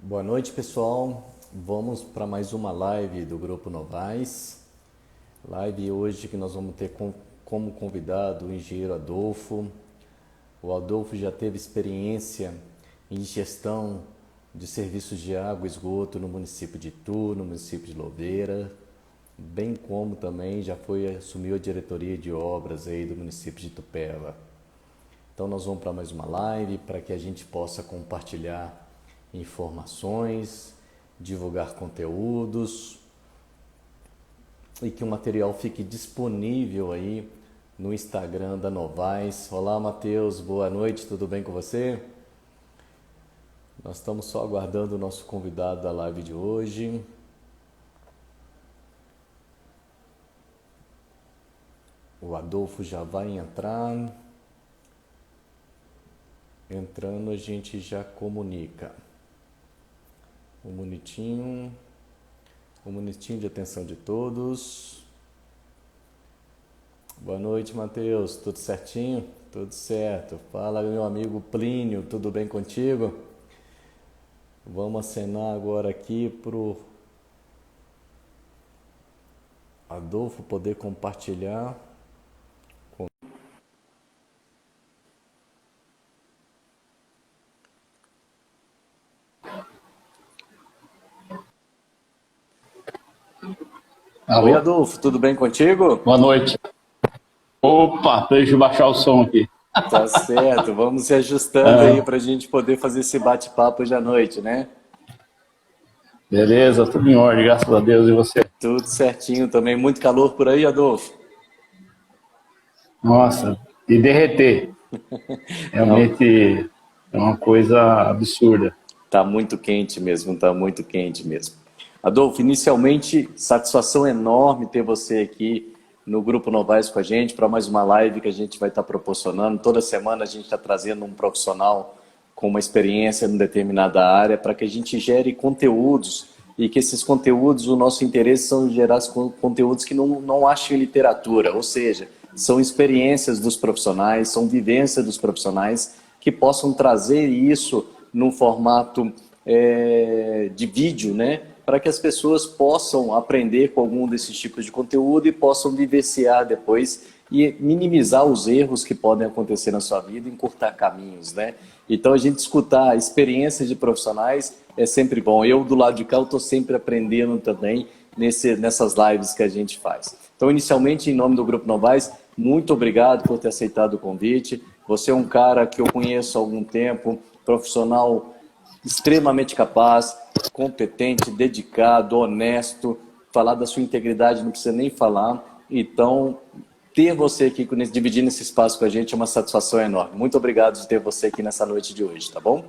Boa noite, pessoal. Vamos para mais uma live do Grupo Novais. Live hoje que nós vamos ter como convidado o engenheiro Adolfo. O Adolfo já teve experiência em gestão de serviços de água e esgoto no município de Itu, no município de Louveira, bem como também já assumiu a diretoria de obras aí do município de Itupeva. Então nós vamos para mais uma live para que a gente possa compartilhar informações, divulgar conteúdos e que o material fique disponível aí no Instagram da Novais. Olá, Matheus, boa noite, tudo bem com você? Nós estamos só aguardando o nosso convidado da live de hoje. O Adolfo já vai entrar. Entrando, a gente já comunica. Um minutinho de atenção de todos. Boa noite, Matheus. Tudo certinho? Tudo certo. Fala, meu amigo Plínio, tudo bem contigo? Vamos acenar agora aqui pro Adolfo poder compartilhar. Alô? Oi, Adolfo, tudo bem contigo? Boa noite. Opa, deixa eu baixar o som aqui. Tá certo, vamos se ajustando aí para a gente poder fazer esse bate-papo hoje à noite, né? Beleza, tudo em ordem, graças a Deus. E você? Tudo certinho também. Muito calor por aí, Adolfo? Nossa, e derreter. Realmente é uma coisa absurda. Tá muito quente mesmo, tá muito quente mesmo. Adolfo, inicialmente, satisfação enorme ter você aqui no Grupo Novais com a gente para mais uma live que a gente vai estar proporcionando. Toda semana a gente está trazendo um profissional com uma experiência em determinada área para que a gente gere conteúdos e que esses conteúdos, o nosso interesse são gerar conteúdos que não achem literatura, ou seja, são experiências dos profissionais, são vivências dos profissionais que possam trazer isso num formato de vídeo, né? Para que as pessoas possam aprender com algum desses tipos de conteúdo e possam vivenciar depois e minimizar os erros que podem acontecer na sua vida e encurtar caminhos, né? Então, a gente escutar experiências de profissionais é sempre bom. Eu, do lado de cá, estou sempre aprendendo também nessas lives que a gente faz. Então, inicialmente, em nome do Grupo Novais, muito obrigado por ter aceitado o convite. Você é um cara que eu conheço há algum tempo, profissional extremamente capaz, competente, dedicado, honesto. Falar da sua integridade não precisa nem falar. Então, ter você aqui dividindo esse espaço com a gente é uma satisfação enorme. Muito obrigado de ter você aqui nessa noite de hoje, tá bom?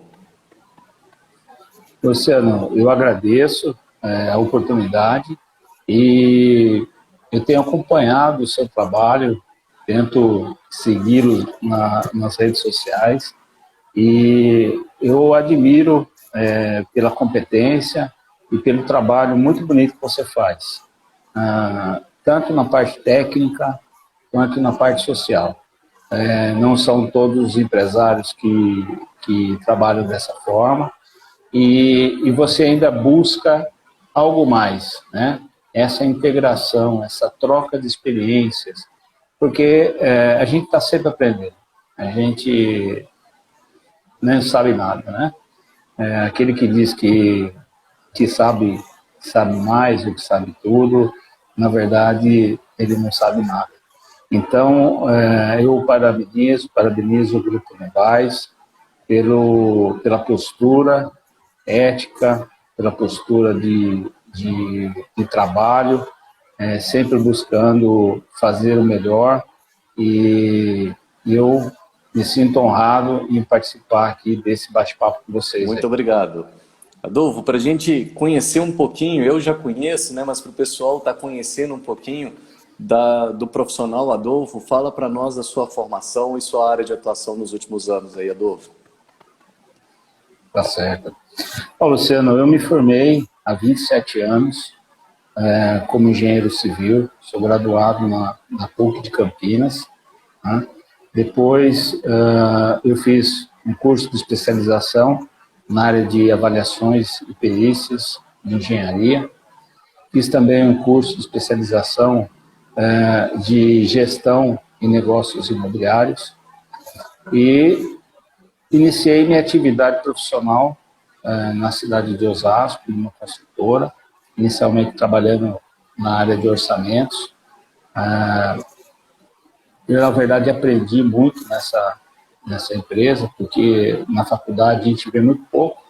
Luciano, eu agradeço a oportunidade e eu tenho acompanhado o seu trabalho, tento segui-lo nas redes sociais e eu admiro pela competência e pelo trabalho muito bonito que você faz, tanto na parte técnica quanto na parte social. Não são todos os empresários que trabalham dessa forma e você ainda busca algo mais, né? Essa integração, essa troca de experiências, porque a gente está sempre aprendendo, a gente não sabe nada, né? Aquele que diz que sabe mais ou que sabe tudo, na verdade, ele não sabe nada. Então, eu parabenizo o Grupo Novais pela postura ética, pela postura de trabalho, sempre buscando fazer o melhor e eu me sinto honrado em participar aqui desse bate-papo com vocês. Muito obrigado. Adolfo, para a gente conhecer um pouquinho, eu já conheço, né, mas para o pessoal estar conhecendo um pouquinho do profissional Adolfo, fala para nós da sua formação e sua área de atuação nos últimos anos aí, Adolfo. Tá certo. Bom, Luciano, eu me formei há 27 anos como engenheiro civil, sou graduado na PUC de Campinas, né? Depois eu fiz um curso de especialização na área de avaliações e perícias de engenharia. Fiz também um curso de especialização de gestão em negócios imobiliários e iniciei minha atividade profissional na cidade de Osasco, numa construtora, inicialmente trabalhando na área de orçamentos. Eu, na verdade, aprendi muito nessa empresa, porque na faculdade a gente vê muito pouco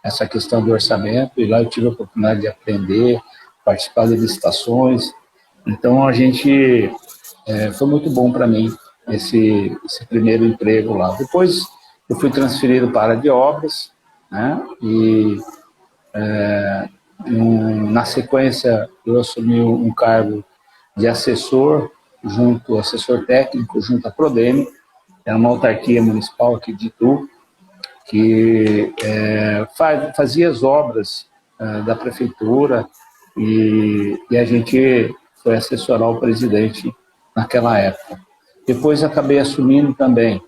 essa questão de orçamento, e lá eu tive a oportunidade de aprender, participar de licitações. Então, foi muito bom para mim esse primeiro emprego lá. Depois, eu fui transferido para a área de obras, né? E na sequência eu assumi um cargo de assessor técnico junto à Prodeme, era uma autarquia municipal aqui de Itu, que fazia as obras da prefeitura, e a gente foi assessorar o presidente naquela época. Depois acabei assumindo também,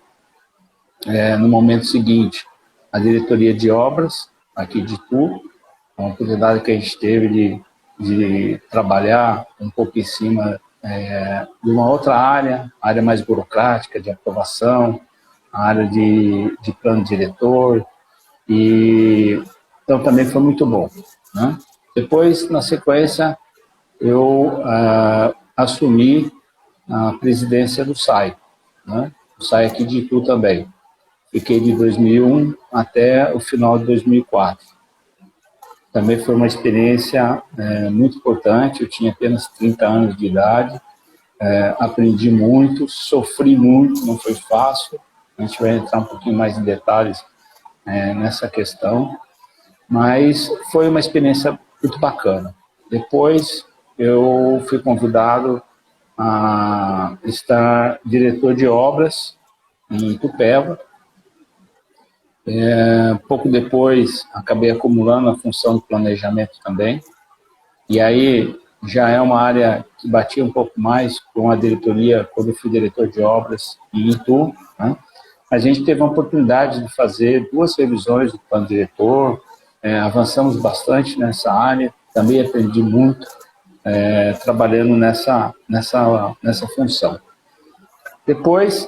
no momento seguinte, a diretoria de obras aqui de Itu, uma oportunidade que a gente teve de trabalhar um pouco em cima de uma outra área mais burocrática, de aprovação, a área de plano diretor, e então também foi muito bom, né? Depois, na sequência, eu assumi a presidência do SAI, né? O SAI aqui de Itu também. Fiquei de 2001 até o final de 2004. Também foi uma experiência muito importante. Eu tinha apenas 30 anos de idade, aprendi muito, sofri muito, não foi fácil. A gente vai entrar um pouquinho mais em detalhes nessa questão, mas foi uma experiência muito bacana. Depois eu fui convidado a estar diretor de obras em Itupeva. Pouco depois, acabei acumulando a função de planejamento também. E aí, já é uma área que batia um pouco mais com a diretoria, quando eu fui diretor de obras em Itu, né? A gente teve a oportunidade de fazer 2 revisões do plano diretor, avançamos bastante nessa área, também aprendi muito trabalhando nessa função. Depois,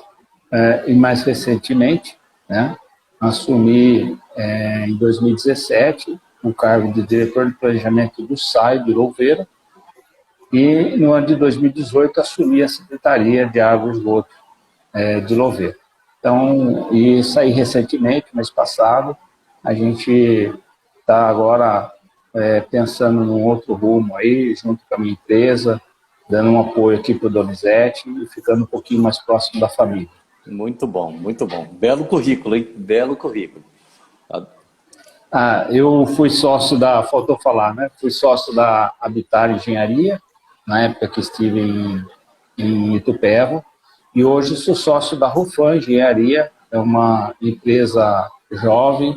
e mais recentemente, né, assumi em 2017 o cargo de diretor de planejamento do SAI de Louveira, e no ano de 2018 assumi a Secretaria de Água e Esgoto de Louveira. Então, e saí recentemente, mês passado. A gente está agora pensando num outro rumo aí, junto com a minha empresa, dando um apoio aqui para o Donizete e ficando um pouquinho mais próximo da família. Muito bom, muito bom. Belo currículo, hein? Belo currículo. Eu fui sócio faltou falar, né? Fui sócio da Habitar Engenharia, na época que estive em Itupeva, e hoje sou sócio da Rufan Engenharia, é uma empresa jovem,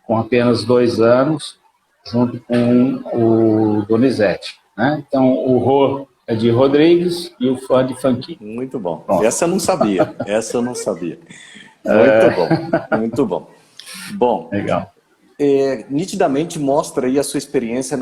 com apenas 2 anos, junto com o Donizete, né? Então, o Rô é de Rodrigues e o Fã de Funky. Muito bom. Pronto. Essa eu não sabia. Essa eu não sabia. Muito bom. Muito bom. Bom. Legal. Nitidamente mostra aí a sua experiência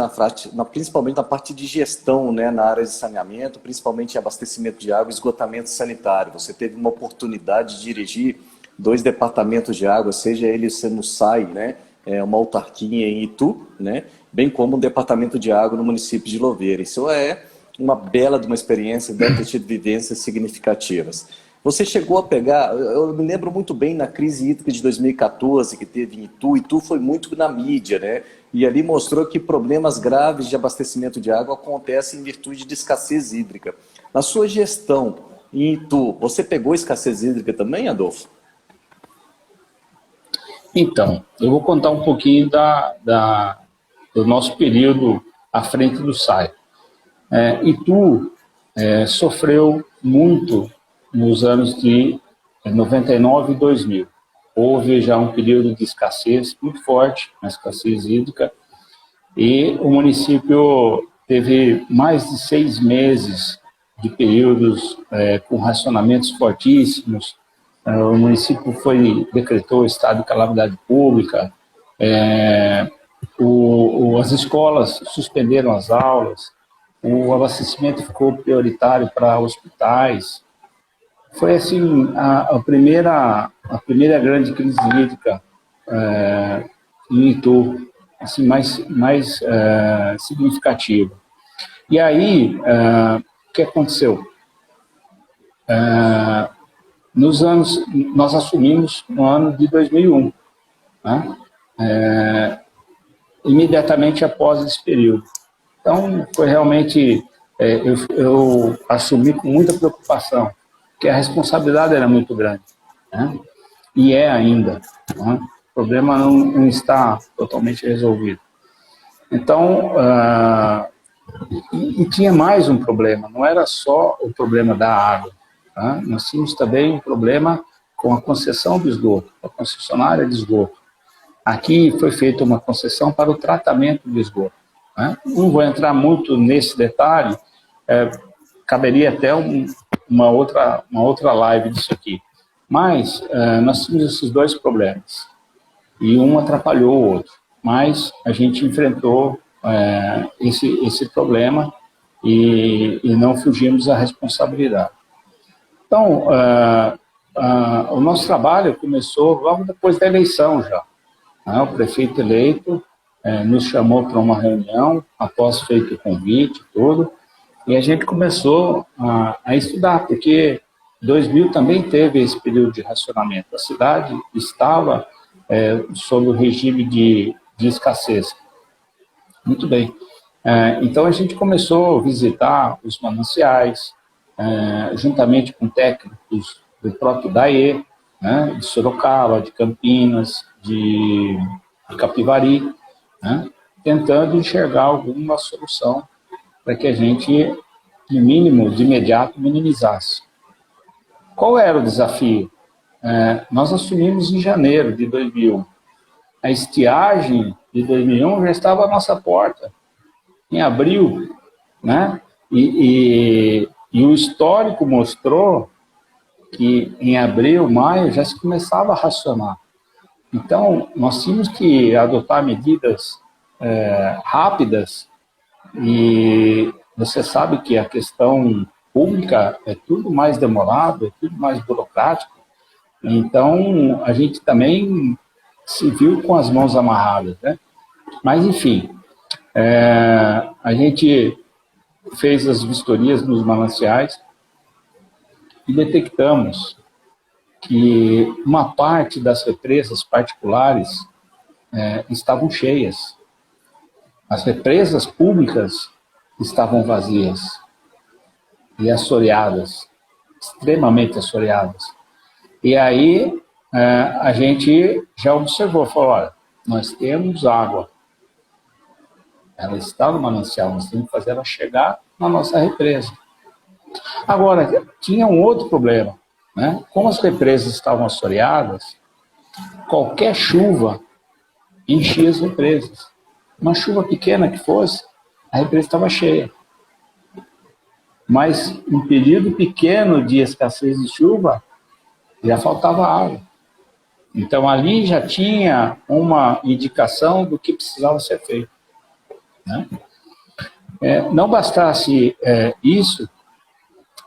principalmente na parte de gestão, né, na área de saneamento, principalmente abastecimento de água e esgotamento sanitário. Você teve uma oportunidade de dirigir 2 departamentos de água, seja ele sendo SAI, né, uma autarquia em Itu, né, bem como um departamento de água no município de Louveira. Isso é uma bela de uma experiência, deve ter tido vivências significativas. Você chegou a pegar, eu me lembro muito bem na crise hídrica de 2014 que teve em Itu. Itu foi muito na mídia, né? E ali mostrou que problemas graves de abastecimento de água acontecem em virtude de escassez hídrica. Na sua gestão em Itu, você pegou escassez hídrica também, Adolfo? Então, eu vou contar um pouquinho do nosso período à frente do SAI. Itu sofreu muito nos anos de 99 e 2000. Houve já um período de escassez muito forte, uma escassez hídrica, e o município teve mais de 6 meses de períodos com racionamentos fortíssimos. O município decretou estado de calamidade pública, As escolas suspenderam as aulas, o abastecimento ficou prioritário para hospitais. Foi assim a primeira grande crise hídrica em Itu, assim, mais significativa. E aí, o que aconteceu? Nós assumimos no ano de 2001, né? Imediatamente após esse período. Então, foi realmente, eu assumi com muita preocupação, porque a responsabilidade era muito grande, né? E é ainda, né? O problema não está totalmente resolvido. Então, e tinha mais um problema, não era só o problema da água, tá? Nós tínhamos também um problema com a concessão do esgoto, a concessionária de esgoto. Aqui foi feita uma concessão para o tratamento do esgoto, né? Não vou entrar muito nesse detalhe, caberia até uma outra live disso aqui. Mas nós tínhamos esses dois problemas, e um atrapalhou o outro. Mas a gente enfrentou esse problema e não fugimos da responsabilidade. Então, o nosso trabalho começou logo depois da eleição já. O prefeito eleito nos chamou para uma reunião, após feito o convite e tudo, e a gente começou a estudar, porque 2000 também teve esse período de racionamento. A cidade estava sob o regime de escassez. Muito bem. Então, a gente começou a visitar os mananciais, juntamente com técnicos do próprio DAE, né, de Sorocaba, de Campinas, de Capivari, né, tentando enxergar alguma solução para que a gente, no mínimo, de imediato, minimizasse. Qual era o desafio? Nós assumimos em janeiro de 2001. A estiagem de 2001 já estava à nossa porta, em abril, né? E o histórico mostrou que em abril, maio, já se começava a racionar. Então, nós tínhamos que adotar medidas rápidas, e você sabe que a questão pública é tudo mais demorado, é tudo mais burocrático. Então, a gente também se viu com as mãos amarradas, né? Mas, enfim, a gente fez as vistorias nos mananciais e detectamos que uma parte das represas particulares estavam cheias. As represas públicas estavam vazias e assoreadas, extremamente assoreadas. E aí a gente já observou, falou, olha, nós temos água, ela está no manancial, nós temos que fazer ela chegar na nossa represa. Agora, tinha um outro problema, né? Como as represas estavam assoreadas, qualquer chuva enchia as represas. Uma chuva pequena que fosse, a represa estava cheia. Mas um período pequeno de escassez de chuva, já faltava água. Então, ali já tinha uma indicação do que precisava ser feito, né? Não bastasse isso,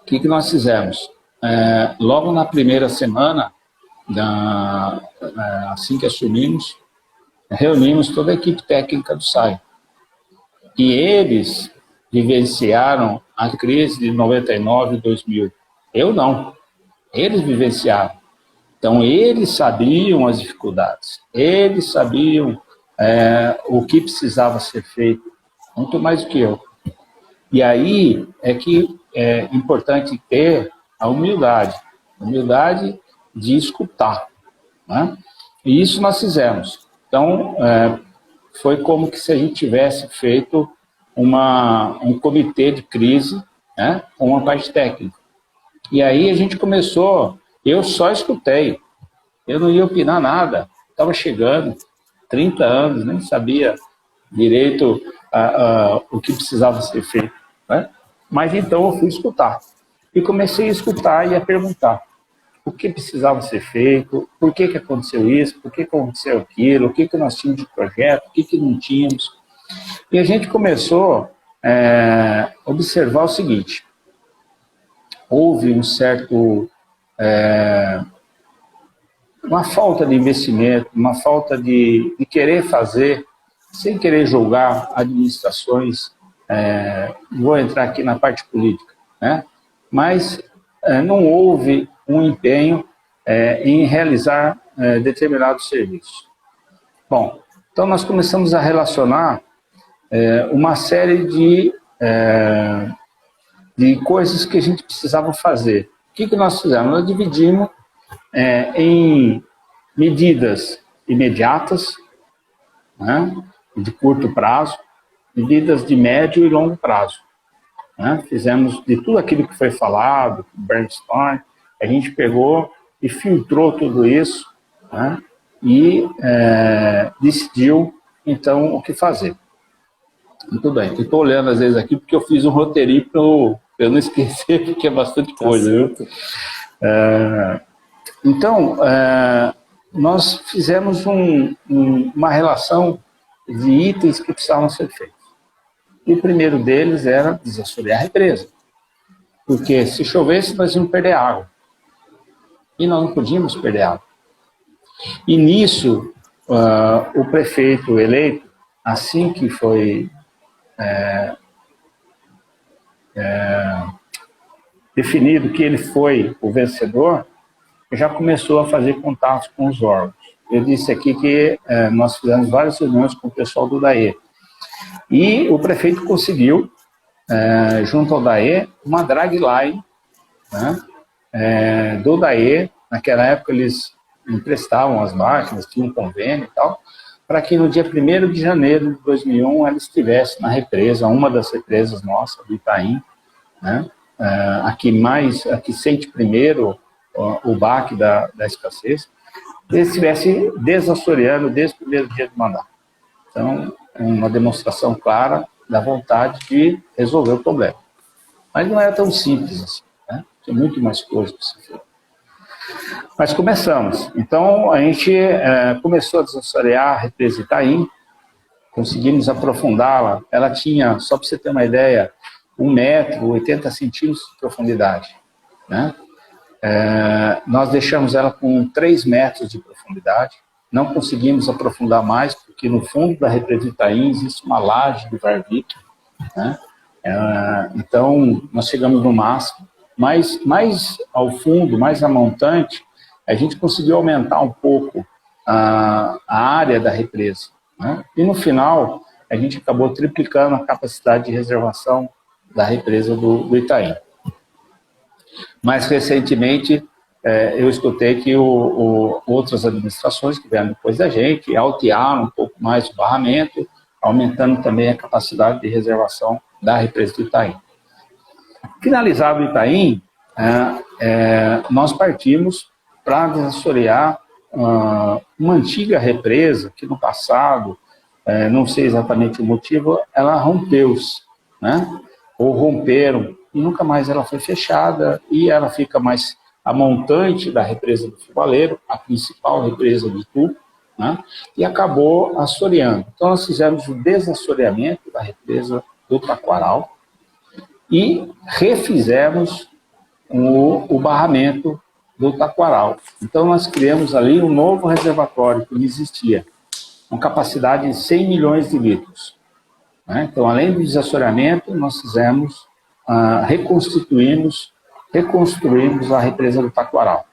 o que nós fizemos? Logo na primeira semana, assim que assumimos, reunimos toda a equipe técnica do SAI. E eles vivenciaram a crise de 99 e 2000. Eu não. Eles vivenciaram. Então, eles sabiam as dificuldades. Eles sabiam o que precisava ser feito, muito mais do que eu. E aí é que é importante ter a humildade de escutar, né? E isso nós fizemos. Então, foi como que se a gente tivesse feito um comitê de crise, né, com uma parte técnica. E aí a gente começou, eu só escutei, eu não ia opinar nada, estava chegando, 30 anos, nem sabia direito o que precisava ser feito, né? Mas então eu fui escutar. E comecei a escutar e a perguntar. o que precisava ser feito, por que aconteceu isso, por que aconteceu aquilo, o que nós tínhamos de projeto, o que não tínhamos. E a gente começou a observar o seguinte: houve um certo, uma falta de investimento, uma falta de querer fazer, sem querer julgar administrações, vou entrar aqui na parte política, né? Mas não houve um empenho em realizar determinados serviços. Bom, então nós começamos a relacionar uma série de coisas que a gente precisava fazer. O que nós fizemos? Nós dividimos em medidas imediatas, né, de curto prazo, medidas de médio e longo prazo. Né? Fizemos de tudo aquilo que foi falado, brainstorm, a gente pegou e filtrou tudo isso, né, e decidiu, então, o que fazer. Muito bem, eu estou olhando às vezes aqui porque eu fiz um roteirinho para eu não esquecer, porque é bastante coisa. Viu? Então, nós fizemos uma relação de itens que precisavam ser feitos. E o primeiro deles era desassorear a represa. Porque se chovesse, nós íamos perder água. E nós não podíamos perder água. E nisso, o prefeito eleito, assim que foi definido que ele foi o vencedor, já começou a fazer contatos com os órgãos. Eu disse aqui que nós fizemos várias reuniões com o pessoal do DAE. E o prefeito conseguiu, junto ao DAE, uma dragline, né, do DAE. Naquela época eles emprestavam as máquinas, tinham um convênio e tal, para que no dia 1º de janeiro de 2001 ela estivesse na represa, uma das represas nossas, do Itaim, né, a que sente primeiro o baque da escassez, ele estivesse desassoreando desde o primeiro dia do mandato. Então, é uma demonstração clara da vontade de resolver o problema. Mas não era tão simples assim, né? Tem muito mais coisas para ser feito. Mas começamos. Então, a gente começou a desassorear a represa Itaim, conseguimos aprofundá-la. Ela tinha, só para você ter uma ideia, 1 metro, 80 centímetros de profundidade, né? Nós deixamos ela com 3 metros de profundidade, não conseguimos aprofundar mais, porque no fundo da represa Itaim existe uma laje de varvito, né? Então, nós chegamos no máximo, mas mais ao fundo, mais a montante, a gente conseguiu aumentar um pouco a área da represa, né? E no final, a gente acabou triplicando a capacidade de reservação da represa do Itaim. Mais recentemente, eu escutei que outras administrações que vieram depois da gente altearam um pouco mais o barramento, aumentando também a capacidade de reservação da represa do Itaim. Finalizado o Itaim, nós partimos para desassorear uma antiga represa que no passado, não sei exatamente o motivo, ela rompeu-se, né? Ou romperam, e nunca mais ela foi fechada, e ela fica mais a montante da represa do Fubaleiro, a principal represa de Itu, né? E acabou assoreando. Então nós fizemos o desassoreamento da represa do Taquaral e refizemos o barramento do Taquaral. Então nós criamos ali um novo reservatório que não existia, com capacidade de 100 milhões de litros. Né? Então, além do desassoreamento, nós fizemos, reconstruímos a represa do Taquaral.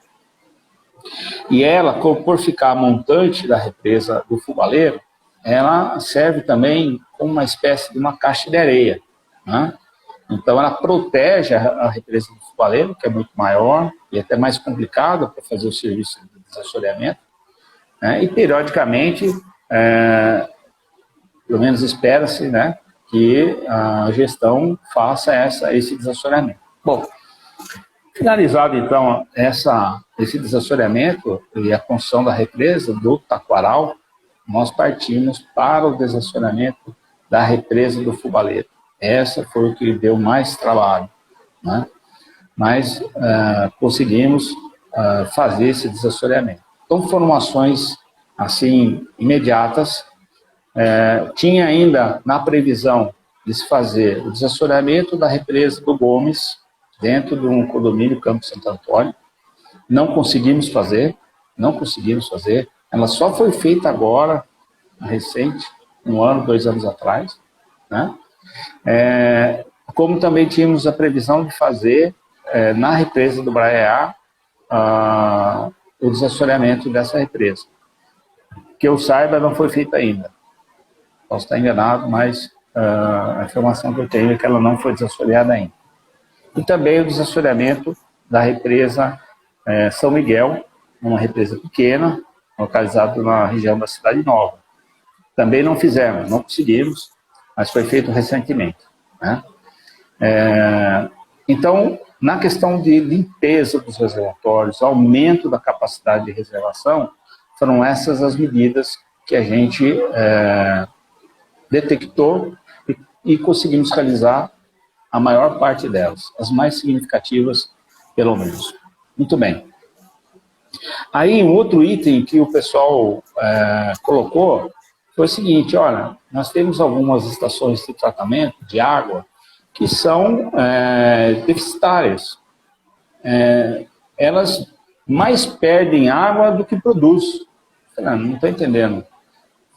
E ela, por ficar montante da represa do Fubaleiro, ela serve também como uma espécie de uma caixa de areia, né? Então, ela protege a represa do Fubaleiro, que é muito maior e até mais complicada para fazer o serviço de desassoreamento, né? E, periodicamente, pelo menos espera-se, né, que a gestão faça esse desassoreamento. Bom, finalizado, então, esse desassoreamento e a construção da represa do Taquaral, nós partimos para o desassoreamento da represa do Fubaleiro. Essa foi o que deu mais trabalho, né? Mas conseguimos fazer esse desassoreamento. Então foram ações assim imediatas. Tinha ainda na previsão de se fazer o desassoreamento da represa do Gomes dentro de um condomínio Campo Santo Antônio. Não conseguimos fazer. Ela só foi feita agora, recente, 1 ano, 2 anos atrás, né? Como também tínhamos a previsão de fazer na represa do Braiá o desassoreamento dessa represa. Que eu saiba, não foi feita ainda. Posso estar enganado, mas a informação que eu tenho é que ela não foi desassoreada ainda. E também o desassoreamento da represa São Miguel, uma represa pequena, localizada na região da Cidade Nova. Também não fizemos, não conseguimos, mas foi feito recentemente, né? Então, na questão de limpeza dos reservatórios, aumento da capacidade de reservação, foram essas as medidas que a gente detectou e conseguimos realizar a maior parte delas, as mais significativas, pelo menos. Muito bem. Aí, um outro item que o pessoal colocou foi o seguinte: olha, nós temos algumas estações de tratamento de água que são deficitárias. Elas mais perdem água do que produz. Não estou entendendo.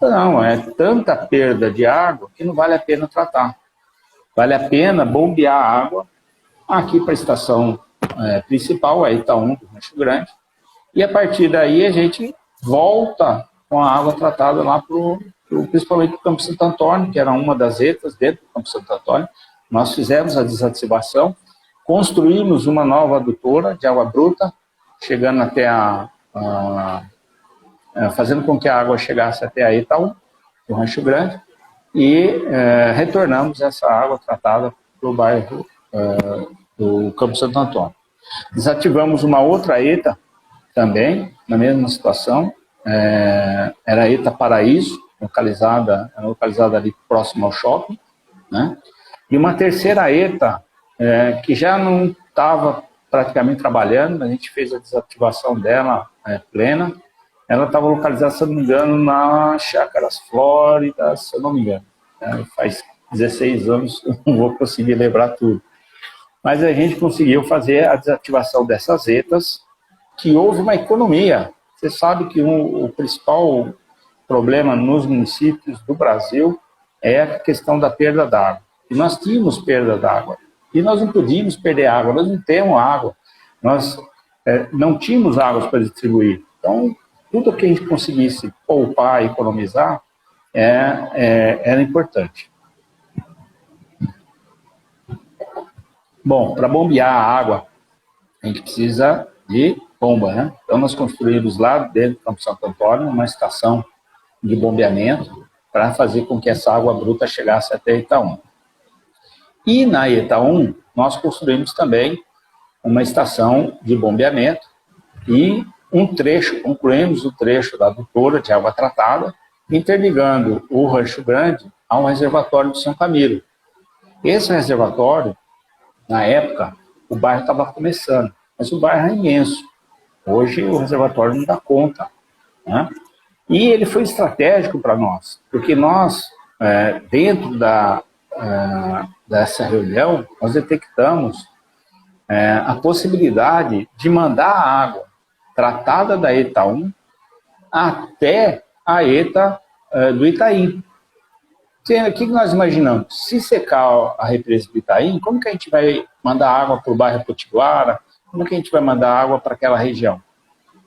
Não, é tanta perda de água que não vale a pena tratar. Vale a pena bombear a água aqui para a estação principal, a Itaú, do Rancho Grande, e a partir daí a gente volta com a água tratada lá principalmente para o Campo Santo Antônio, que era uma das ETAs dentro do Campo Santo Antônio. Nós fizemos a desativação, construímos uma nova adutora de água bruta, chegando até fazendo com que a água chegasse até a Itaú, do Rancho Grande, e retornamos essa água tratada para o bairro do Campo Santo Antônio. Desativamos uma outra ETA também, na mesma situação, era a ETA Paraíso, localizada ali próximo ao shopping, né? E uma terceira ETA, que já não estava praticamente trabalhando, a gente fez a desativação dela plena. Ela estava localizada, se eu não me engano, na Chácaras Flórida, se eu não me engano. Faz 16 anos, não vou conseguir lembrar tudo. Mas a gente conseguiu fazer a desativação dessas ETAs, que houve uma economia. Você sabe que o principal problema nos municípios do Brasil é a questão da perda d'água. E nós tínhamos perda d'água. E nós não podíamos perder água, nós não temos água. Nós não tínhamos águas para distribuir. Então, tudo que a gente conseguisse poupar, economizar, era importante. Bom, para bombear a água, a gente precisa de bomba, né? Então, nós construímos lá dentro do Campo Santo Antônio uma estação de bombeamento para fazer com que essa água bruta chegasse até Itaú. E na Itaú, nós construímos também uma estação de bombeamento e concluímos o trecho da adutora de água tratada, interligando o Rancho Grande a um reservatório de São Camilo. Esse reservatório, na época, o bairro estava começando, mas o bairro é imenso. Hoje o reservatório não dá conta, né? E ele foi estratégico para nós, porque nós, dentro dessa reunião, nós detectamos a possibilidade de mandar a água tratada da ETA 1 até a ETA do Itaim. O que nós imaginamos? Se secar a represa do Itaim, como que a gente vai mandar água para o bairro Potiguara? Como que a gente vai mandar água para aquela região?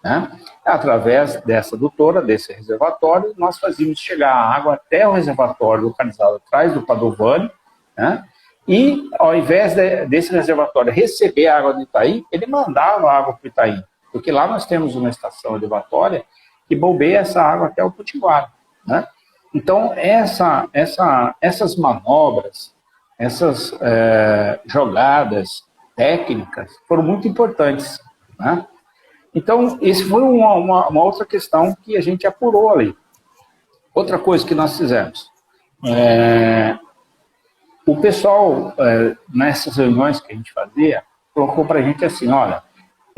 Né? Através dessa adutora, desse reservatório, nós fazíamos chegar a água até o reservatório localizado atrás do Padovani, né? E ao invés desse reservatório receber a água do Itaim, ele mandava a água para o Itaim, porque lá nós temos uma estação elevatória que bombeia essa água até o Potiguara, né? Então, essas manobras, essas jogadas técnicas foram muito importantes, né? Então, isso foi uma outra questão que a gente apurou ali. Outra coisa que nós fizemos. O pessoal, nessas reuniões que a gente fazia, colocou para a gente assim: olha,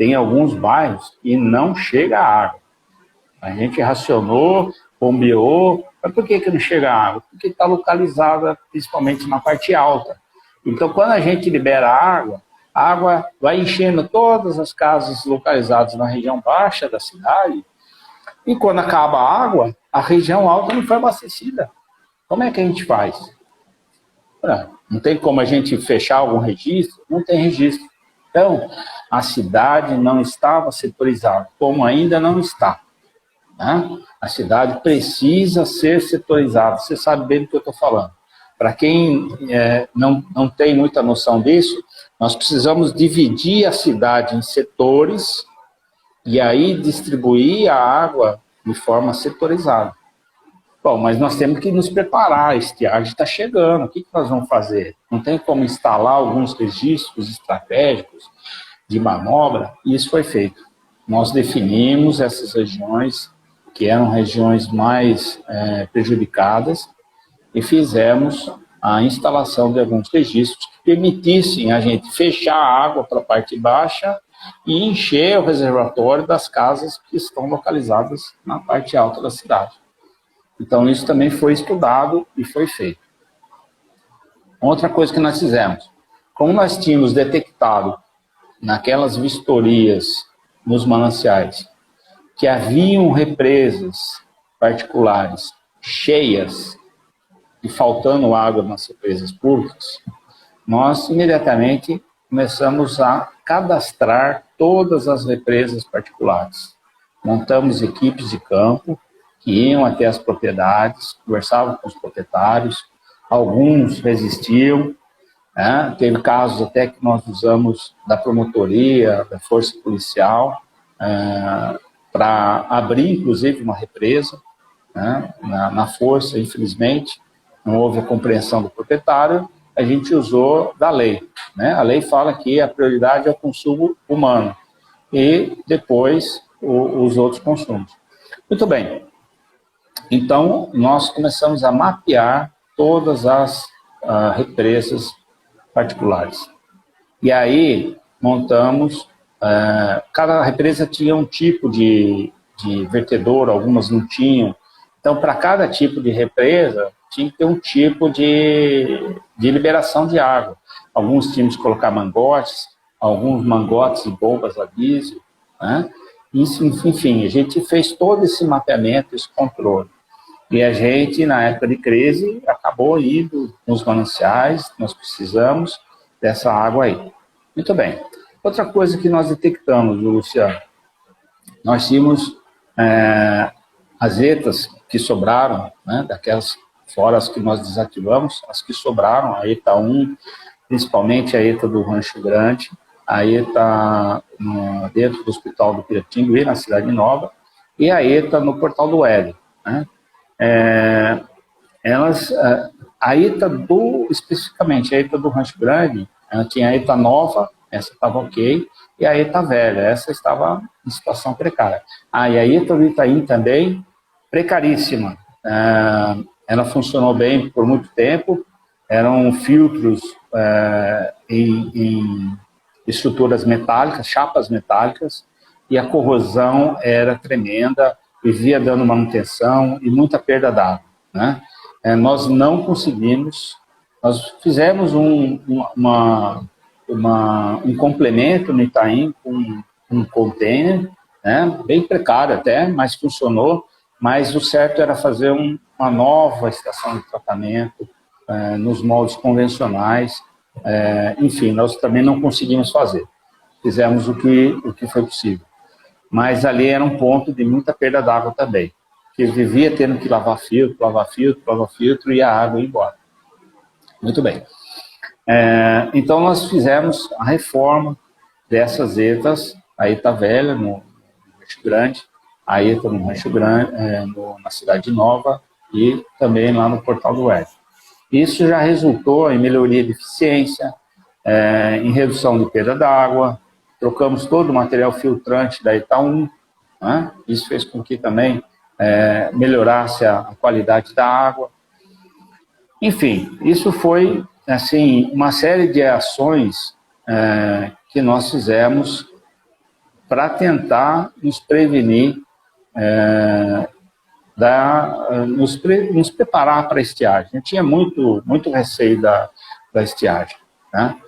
tem alguns bairros que não chega água. A gente racionou, bombeou, mas por que não chega água? Porque está localizada principalmente na parte alta. Então, quando a gente libera a água vai enchendo todas as casas localizadas na região baixa da cidade, e quando acaba a água, a região alta não foi abastecida. Como é que a gente faz? Não tem como a gente fechar algum registro? Não tem registro. Então, a cidade não estava setorizada, como ainda não está. Né? A cidade precisa ser setorizada. Você sabe bem do que eu estou falando. Para quem não tem muita noção disso, nós precisamos dividir a cidade em setores e aí distribuir a água de forma setorizada. Bom, mas nós temos que nos preparar, a estiagem está chegando, o que nós vamos fazer? Não tem como instalar alguns registros estratégicos de manobra, e isso foi feito. Nós definimos essas regiões, que eram regiões mais prejudicadas, e fizemos a instalação de alguns registros que permitissem a gente fechar a água para a parte baixa e encher o reservatório das casas que estão localizadas na parte alta da cidade. Então, isso também foi estudado e foi feito. Outra coisa que nós fizemos, como nós tínhamos detectado naquelas vistorias nos mananciais que haviam represas particulares cheias e faltando água nas represas públicas, nós imediatamente começamos a cadastrar todas as represas particulares. Montamos equipes de campo que iam até as propriedades, conversavam com os proprietários, alguns resistiam, né? Teve casos até que nós usamos da promotoria, da força policial, para abrir, inclusive, uma represa, né? na força, infelizmente, não houve a compreensão do proprietário, a gente usou da lei. Né? A lei fala que a prioridade é o consumo humano e depois os outros consumos. Muito bem. Então, nós começamos a mapear todas as represas particulares. E aí, montamos, cada represa tinha um tipo de vertedor, algumas não tinham. Então, para cada tipo de represa, tinha que ter um tipo de liberação de água. Alguns tínhamos que colocar mangotes, alguns mangotes e bombas a diesel, né? Enfim, a gente fez todo esse mapeamento, esse controle. E a gente, na época de crise, acabou indo nos mananciais, nós precisamos dessa água aí. Muito bem. Outra coisa que nós detectamos, Luciano, nós tínhamos as ETAs que sobraram, né, daquelas fora as que nós desativamos, as que sobraram, a ETA 1, principalmente a ETA do Rancho Grande, a ETA dentro do Hospital do Piratinga, na Cidade Nova, e a ETA no Portal do Hélio. Né? A ETA especificamente a ETA do Rancho Grande, ela tinha a ETA nova, essa estava ok, e a ETA velha, essa estava em situação precária. E a ETA do Itaim também, precaríssima. Ela funcionou bem por muito tempo, eram filtros em estruturas metálicas, chapas metálicas, e a corrosão era tremenda, vivia dando manutenção e muita perda d'água. Né? Nós não conseguimos, nós fizemos um complemento no Itaim com um container, né? Bem precário até, mas funcionou, mas o certo era fazer uma nova estação de tratamento nos moldes convencionais, enfim, nós também não conseguimos fazer, fizemos o que foi possível. Mas ali era um ponto de muita perda d'água também, que vivia tendo que lavar filtro e a água ia embora. Muito bem. Então nós fizemos a reforma dessas ETAs, a ETA velha no Rancho Grande, a ETA no Rancho Grande, na Cidade Nova e também lá no Portal do Hélio. Isso já resultou em melhoria de eficiência, em redução de perda d'água. Trocamos todo o material filtrante da ETA 1, né? Isso fez com que também melhorasse a qualidade da água. Enfim, isso foi assim, uma série de ações que nós fizemos para tentar nos prevenir, nos preparar para a estiagem. Eu tinha muito receio da estiagem, né?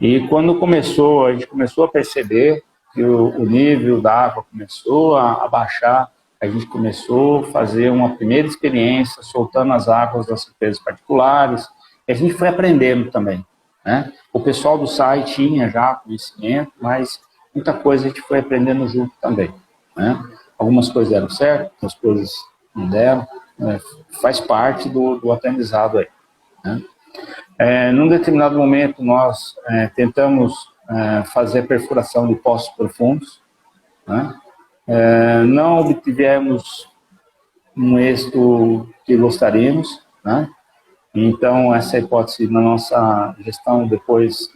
E quando a gente começou a perceber que o nível da água começou a baixar, a gente começou a fazer uma primeira experiência soltando as águas das represas particulares, e a gente foi aprendendo também, né? O pessoal do SAI tinha já conhecimento, mas muita coisa a gente foi aprendendo junto também, né? Algumas coisas deram certo, outras coisas não deram, né? Faz parte do aprendizado aí, né? Num determinado momento, nós tentamos fazer a perfuração de poços profundos, né? Não obtivemos um êxito que gostaríamos, né? Então, essa hipótese na nossa gestão depois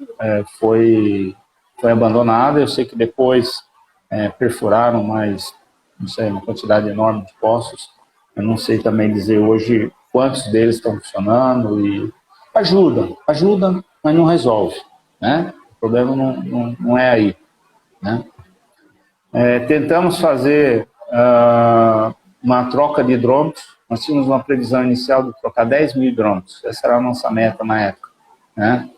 foi abandonada. Eu sei que depois perfuraram mais, não sei, uma quantidade enorme de poços. Eu não sei também dizer hoje quantos deles estão funcionando e ajuda, mas não resolve, né? O problema não é aí, né? Tentamos fazer uma troca de hidrômetros. Nós tínhamos uma previsão inicial de trocar 10 mil hidrômetros. Essa era a nossa meta na época, né?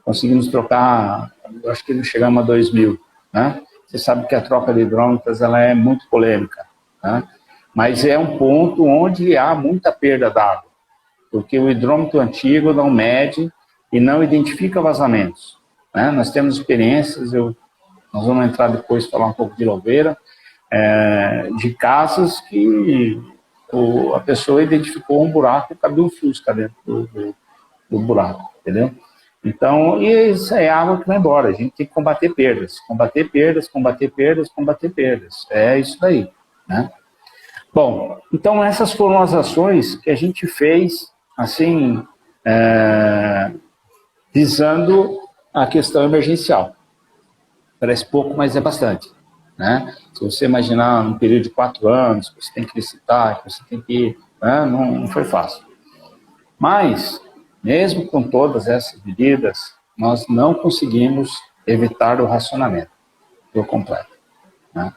Conseguimos trocar, acho que chegamos a 2 mil, né? Você sabe que a troca de hidrômetros ela é muito polêmica, né? Mas é um ponto onde há muita perda d'água, porque o hidrômetro antigo não mede e não identifica vazamentos, né? Nós temos experiências, nós vamos entrar depois falar um pouco de Louveira, de casas que a pessoa identificou um buraco e cabia um fusca dentro do buraco, entendeu? Então, e isso é água que vai embora, a gente tem que combater perdas, é isso daí, né? Bom, então essas foram as ações que a gente fez, assim, visando a questão emergencial. Parece pouco, mas é bastante, né? Se você imaginar um período de 4 anos, que você tem que licitar, que você tem que... né? Não foi fácil. Mas, mesmo com todas essas medidas, nós não conseguimos evitar o racionamento por completo, né?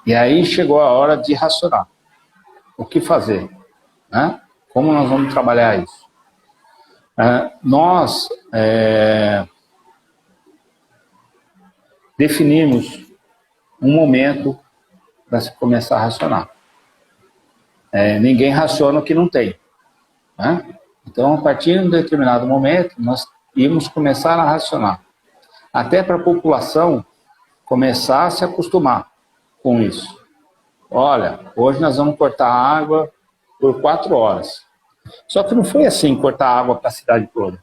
E aí chegou a hora de racionar. O que fazer, né? Como nós vamos trabalhar isso? Nós definimos um momento para se começar a racionar. Ninguém raciona o que não tem, né? Então, a partir de um determinado momento, nós íamos começar a racionar. Até para a população começar a se acostumar com isso. Olha, hoje nós vamos cortar a água por 4 horas. Só que não foi assim, cortar a água para a cidade toda.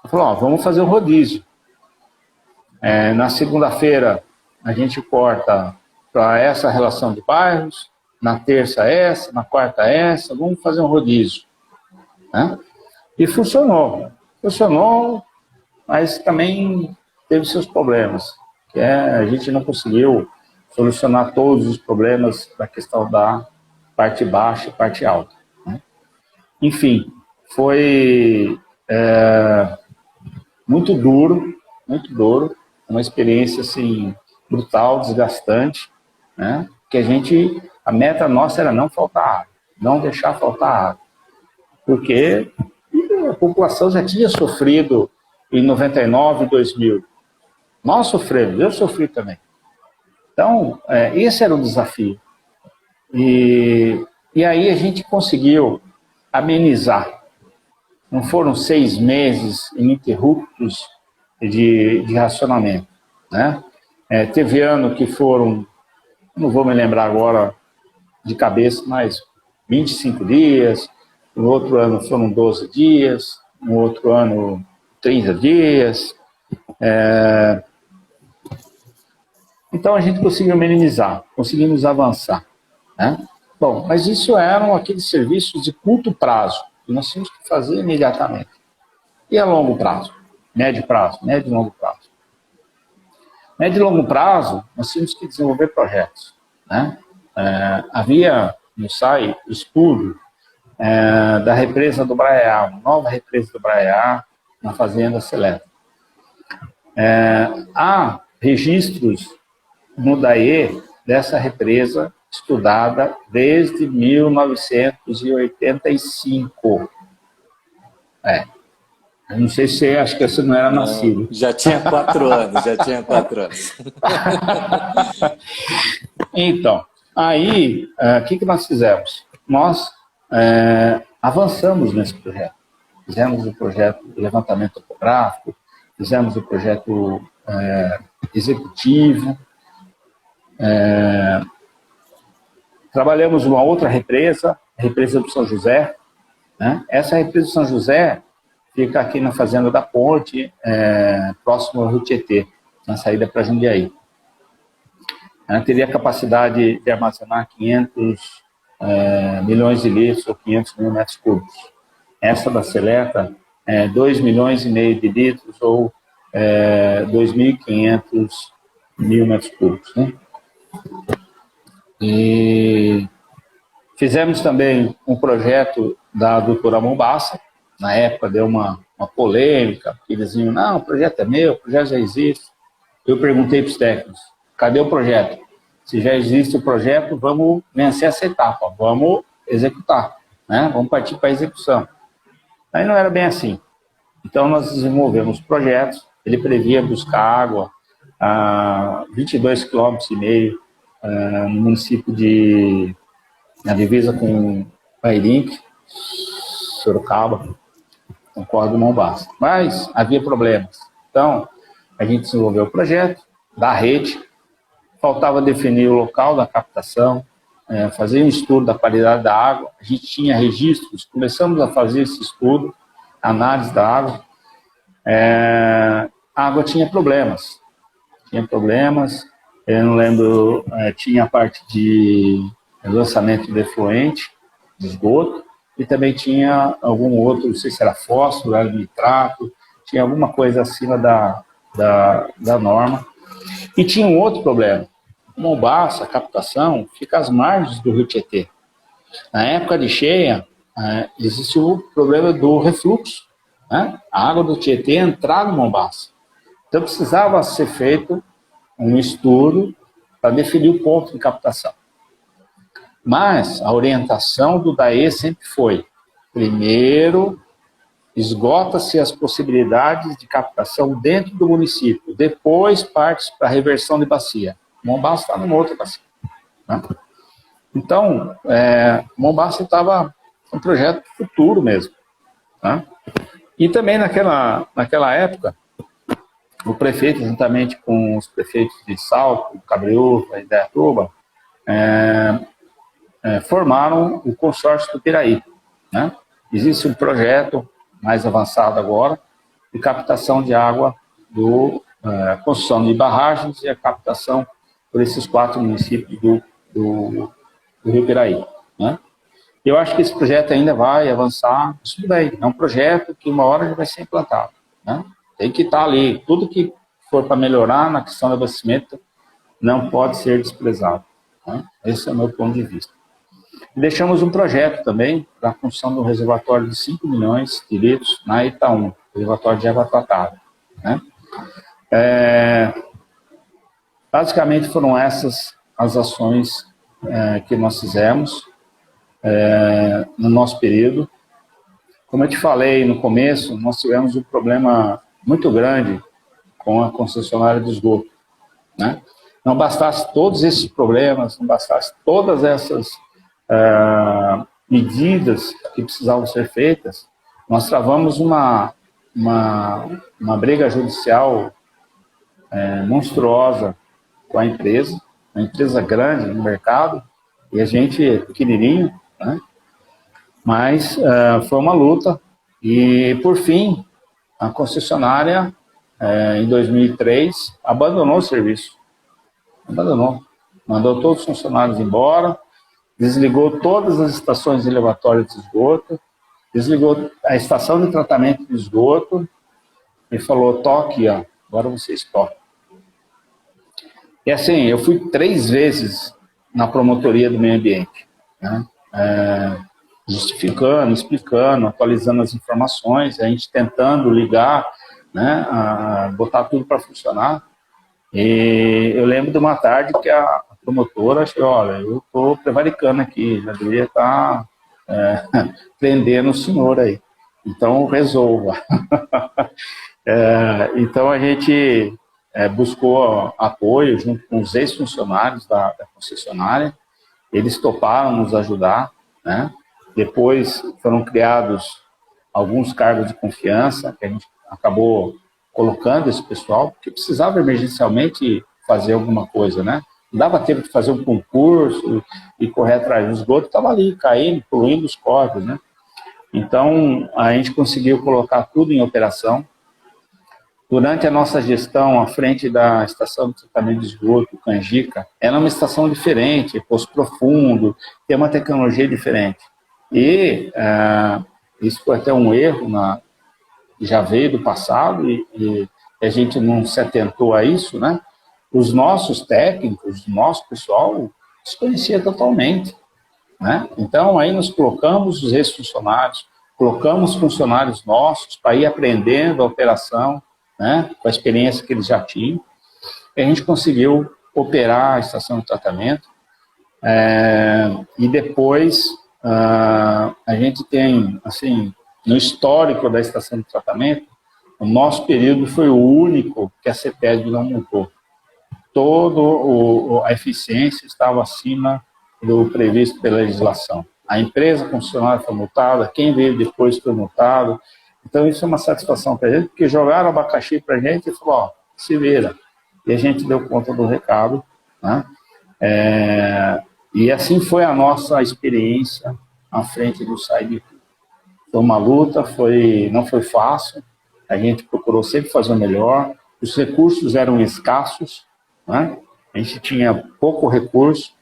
Falou, vamos fazer um rodízio. Na segunda-feira, a gente corta para essa relação de bairros, na terça essa, na quarta essa, vamos fazer um rodízio, né? E funcionou, mas também teve seus problemas, que a gente não conseguiu solucionar todos os problemas da questão da parte baixa e parte alta, né? Enfim, foi muito duro, uma experiência assim brutal, desgastante, né? Que a meta nossa era não faltar água, não deixar faltar água, porque a população já tinha sofrido em 99, 2000. Nós sofremos, eu sofri também. Então, esse era o desafio. E aí a gente conseguiu amenizar. Não foram 6 meses ininterruptos de racionamento, né? Teve ano que foram, não vou me lembrar agora de cabeça, mas 25 dias, no outro ano foram 12 dias, no outro ano 30 dias. Então a gente conseguiu minimizar, conseguimos avançar, né? Bom, mas isso eram aqueles serviços de curto prazo, que nós tínhamos que fazer imediatamente. E a longo prazo? Médio e longo prazo. Médio e longo prazo, nós tínhamos que desenvolver projetos, né? Havia no SAI o estudo da represa do Braiá, uma nova represa do Braiá na fazenda Seleta. Há registros no DAE dessa represa estudada desde 1985. Eu não sei se acho que você não era nascido. Já tinha 4 anos, já tinha 4 anos. Então, aí, o que nós fizemos? Nós avançamos nesse projeto. Fizemos o projeto de levantamento topográfico, fizemos o projeto executivo, trabalhamos uma outra represa, a represa do São José, né? Essa represa do São José fica aqui na Fazenda da Ponte, próximo ao Rio Tietê, na saída para Jundiaí. Ela teria capacidade de armazenar 500 milhões de litros ou 500 mil metros cúbicos. Essa da Seleta, 2,5 milhões de litros ou 2.500 mil metros cúbicos. Né? E fizemos também um projeto da doutora Mombaça. Na época deu uma polêmica, porque eles diziam, não, o projeto é meu, o projeto já existe. Eu perguntei para os técnicos, cadê o projeto? Se já existe o projeto, vamos vencer essa etapa, vamos executar, né? Vamos partir para a execução. Aí não era bem assim. Então nós desenvolvemos projetos, ele previa buscar água a 22,5 km no município na divisa com Pairink, Sorocaba, no Córrego do Mombaça. Mas havia problemas. Então, a gente desenvolveu o projeto da rede, faltava definir o local da captação, fazer um estudo da qualidade da água. A gente tinha registros, começamos a fazer esse estudo, análise da água. A água tinha problemas. Eu não lembro, tinha a parte de lançamento de efluente, de esgoto, e também tinha algum outro, não sei se era fósforo, era nitrato, tinha alguma coisa acima da norma. E tinha um outro problema. Mombaça, a captação, fica às margens do Rio Tietê. Na época de cheia, existe o problema do refluxo. Né? A água do Tietê entrar no Mombaça. Então precisava ser feito um estudo para definir o ponto de captação. Mas a orientação do DAE sempre foi, primeiro, esgota-se as possibilidades de captação dentro do município, depois parte para a reversão de bacia. Mombaça está numa outra bacia. Né? Então, Mombaça estava um projeto futuro mesmo. Né? E também naquela época, o prefeito, juntamente com os prefeitos de Salto, Cabreúva e Indaiatuba, formaram o consórcio do Piraí. Né? Existe um projeto mais avançado agora de captação de água, construção de barragens e a captação por esses 4 municípios do Rio Piraí. Né? Eu acho que esse projeto ainda vai avançar, isso bem, é um projeto que uma hora já vai ser implantado. Né? Tem que estar ali, tudo que for para melhorar na questão do abastecimento não pode ser desprezado. Né? Esse é o meu ponto de vista. Deixamos um projeto também para a construção de um reservatório de 5 milhões de litros na Itaú, reservatório de água tratada. Né? Basicamente foram essas as ações que nós fizemos no nosso período. Como eu te falei no começo, nós tivemos um problema muito grande com a concessionária de esgoto. Né? Não bastasse todos esses problemas, não bastasse todas essas medidas que precisavam ser feitas, nós travamos uma briga judicial monstruosa com a empresa, uma empresa grande no mercado, e a gente pequenininho, né? Mas foi uma luta, e por fim, a concessionária, em 2003, abandonou o serviço. Mandou todos os funcionários embora, desligou todas as estações elevatórias de esgoto, desligou a estação de tratamento de esgoto e falou, toque, ó, agora vocês tocam. E assim, eu fui 3 vezes na promotoria do meio ambiente, né? Justificando, explicando, atualizando as informações, a gente tentando ligar, né, botar tudo para funcionar. E eu lembro de uma tarde que a promotora achou, olha, eu estou prevaricando aqui, já deveria estar prendendo o senhor aí. Então, resolva. Então, a gente buscou apoio junto com os ex-funcionários da concessionária. Eles toparam nos ajudar, né? Depois foram criados alguns cargos de confiança, que a gente acabou colocando esse pessoal, porque precisava emergencialmente fazer alguma coisa, né? Não dava tempo de fazer um concurso e correr atrás. O esgoto estava ali, caindo, poluindo os corpos, né? Então, a gente conseguiu colocar tudo em operação. Durante a nossa gestão, à frente da estação de tratamento de esgoto, Canjica, era uma estação diferente, poço profundo, tem uma tecnologia diferente. E isso foi até um erro, já veio do passado e a gente não se atentou a isso, né? Os nossos técnicos, o nosso pessoal, desconhecia totalmente, né? Então, aí nós colocamos os ex-funcionários, colocamos funcionários nossos para ir aprendendo a operação, né? Com a experiência que eles já tinham, e a gente conseguiu operar a estação de tratamento. E depois a gente tem, assim, no histórico da estação de tratamento, o nosso período foi o único que a CETESB não multou. A eficiência estava acima do previsto pela legislação. A empresa concessionária foi multada, quem veio depois foi multado. Então, isso é uma satisfação para a gente, porque jogaram abacaxi para a gente e falou, ó, se vira. E a gente deu conta do recado, né? E assim foi a nossa experiência à frente do SAIDI. Foi uma luta, não foi fácil, a gente procurou sempre fazer o melhor, os recursos eram escassos, né? A gente tinha pouco recurso,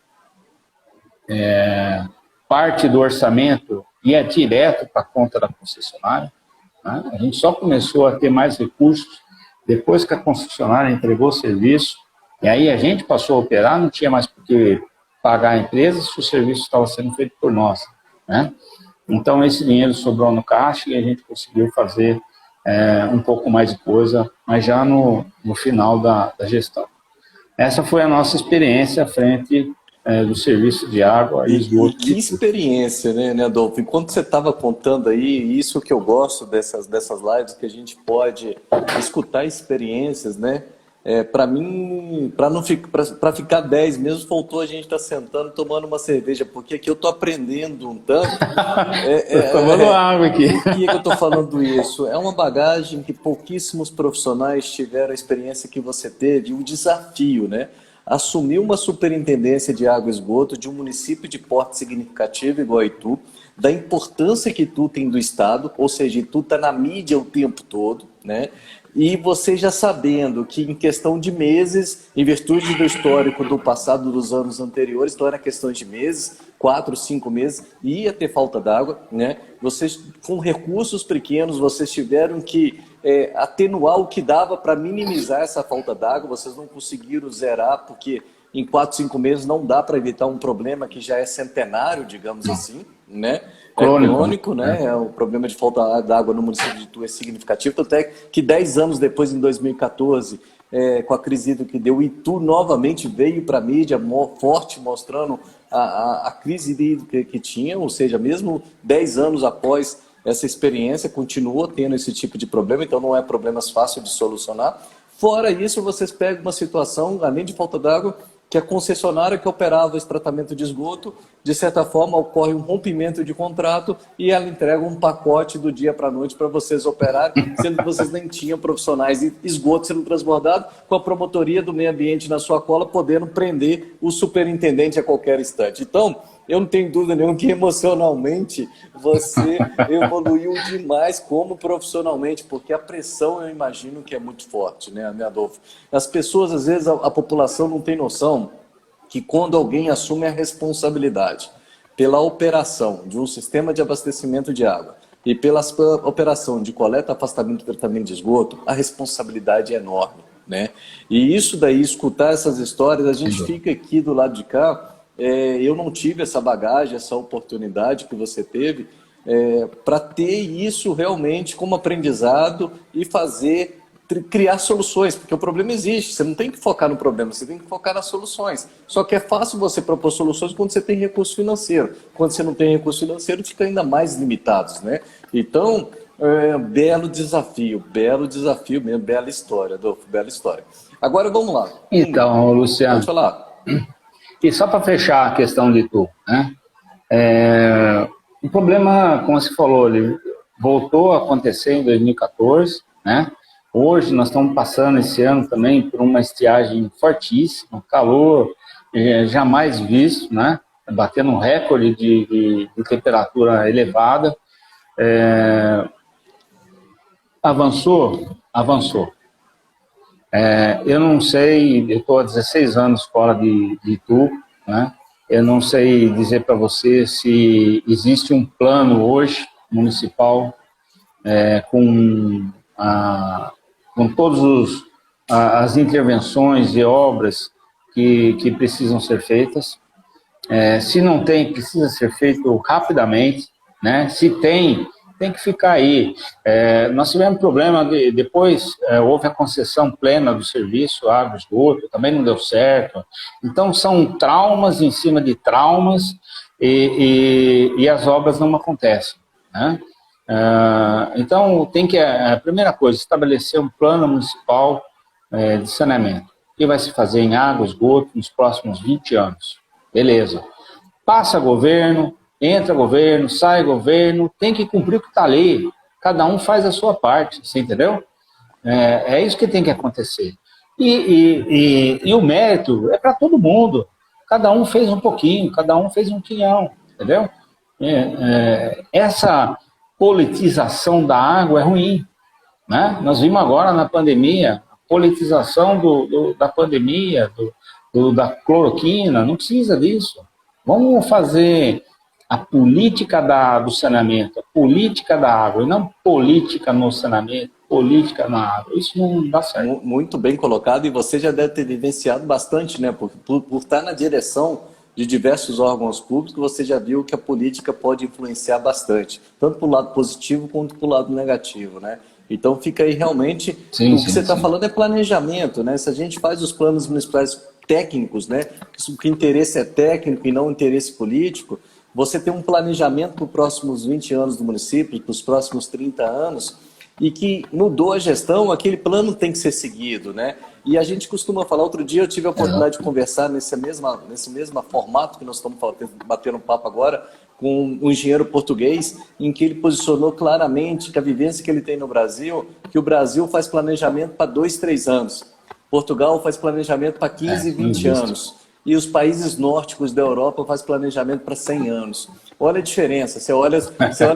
parte do orçamento ia direto para a conta da concessionária, né? A gente só começou a ter mais recursos depois que a concessionária entregou o serviço, e aí a gente passou a operar, não tinha mais por que pagar a empresa se o serviço estava sendo feito por nós, né? Então, esse dinheiro sobrou no caixa e a gente conseguiu fazer um pouco mais de coisa, mas já no final da gestão. Essa foi a nossa experiência à frente do serviço de água e esgoto. Que experiência, né, Adolfo? Enquanto você estava contando aí, isso que eu gosto dessas lives, que a gente pode escutar experiências, né? Para mim, para ficar 10 mesmo, faltou a gente estar sentando tomando uma cerveja, porque aqui eu estou aprendendo um tanto. Tomando água aqui. Por que eu estou falando isso? É uma bagagem que pouquíssimos profissionais tiveram a experiência que você teve, um desafio, né? Assumir uma superintendência de água e esgoto de um município de porte significativo igual a Itu, da importância que Itu tem do Estado, ou seja, Itu está na mídia o tempo todo, né? E você já sabendo que em questão de meses, em virtude do histórico do passado dos anos anteriores, então era questão de meses, 4, 5 meses, ia ter falta d'água, né? Vocês, com recursos pequenos, vocês tiveram que atenuar o que dava para minimizar essa falta d'água, vocês não conseguiram zerar, porque em 4, 5 meses não dá para evitar um problema que já é centenário, digamos assim, né? Crônico, né? O problema de falta d'água no município de Itu é significativo, tanto é que 10 anos depois, em 2014, com a crise que deu, Itu novamente veio para a mídia forte, mostrando a crise que tinha, ou seja, mesmo 10 anos após essa experiência, continua tendo esse tipo de problema, então não é problemas fáceis de solucionar. Fora isso, vocês pegam uma situação, além de falta d'água, que a concessionária que operava esse tratamento de esgoto, de certa forma, ocorre um rompimento de contrato e ela entrega um pacote do dia para a noite para vocês operarem, sendo que vocês nem tinham profissionais de esgoto sendo transbordado, com a promotoria do meio ambiente na sua cola, podendo prender o superintendente a qualquer instante. Então, eu não tenho dúvida nenhuma que emocionalmente você evoluiu demais como profissionalmente, porque a pressão eu imagino que é muito forte, né, Adolfo? As pessoas, às vezes, a população não tem noção que quando alguém assume a responsabilidade pela operação de um sistema de abastecimento de água e pela operação de coleta, afastamento e tratamento de esgoto, a responsabilidade é enorme, né? E isso daí, escutar essas histórias, a gente fica aqui do lado de cá. Eu não tive essa bagagem, essa oportunidade que você teve para ter isso realmente como aprendizado e fazer criar soluções, porque o problema existe, você não tem que focar no problema, você tem que focar nas soluções. Só que é fácil você propor soluções quando você tem recurso financeiro. Quando você não tem recurso financeiro, fica ainda mais limitados, né? Então, belo desafio mesmo, bela história, Adolfo, bela história. Agora vamos lá. Então, Luciano, Pode falar. e só para fechar a questão de tu, né? O problema, como você falou, ele voltou a acontecer em 2014, né? Hoje nós estamos passando esse ano também por uma estiagem fortíssima, calor jamais visto, né? Batendo um recorde de temperatura elevada. Avançou. Eu não sei, eu estou há 16 anos fora de Itu, né? Eu não sei dizer para você se existe um plano hoje municipal com todas as intervenções e obras que precisam ser feitas. Se não tem, precisa ser feito rapidamente, né? Se tem que ficar aí. Nós tivemos problema, depois houve a concessão plena do serviço, água, esgoto, também não deu certo. Então, são traumas em cima de traumas e as obras não acontecem, né? Então, tem que, a primeira coisa, estabelecer um plano municipal de saneamento, que vai se fazer em água, esgoto, nos próximos 20 anos. Beleza. Passa governo, entra governo, sai governo, tem que cumprir o que está ali. Cada um faz a sua parte, você entendeu? É isso que tem que acontecer. E o mérito é para todo mundo. Cada um fez um pouquinho, cada um fez um quinhão, entendeu? Essa politização da água é ruim, né? Nós vimos agora na pandemia, a politização da pandemia, da cloroquina, não precisa disso. Vamos fazer a política do saneamento, a política da água, e não política no saneamento, política na água. Isso não dá certo. Muito bem colocado, e você já deve ter vivenciado bastante, né? Por estar na direção de diversos órgãos públicos, você já viu que a política pode influenciar bastante, tanto para o lado positivo quanto para o lado negativo, né? Então fica aí realmente, o que você está falando é planejamento, né? Se a gente faz os planos municipais técnicos, né? Que o interesse é técnico e não o interesse político, você tem um planejamento para os próximos 20 anos do município, para os próximos 30 anos, e que mudou a gestão, aquele plano tem que ser seguido, né? E a gente costuma falar, outro dia eu tive a oportunidade de conversar nesse mesmo formato que nós estamos batendo um papo agora, com um engenheiro português, em que ele posicionou claramente que a vivência que ele tem no Brasil, que o Brasil faz planejamento para 2, 3 anos, Portugal faz planejamento para 15, 20 anos, e os países nórdicos da Europa fazem planejamento para 100 anos. Olha a diferença, você olha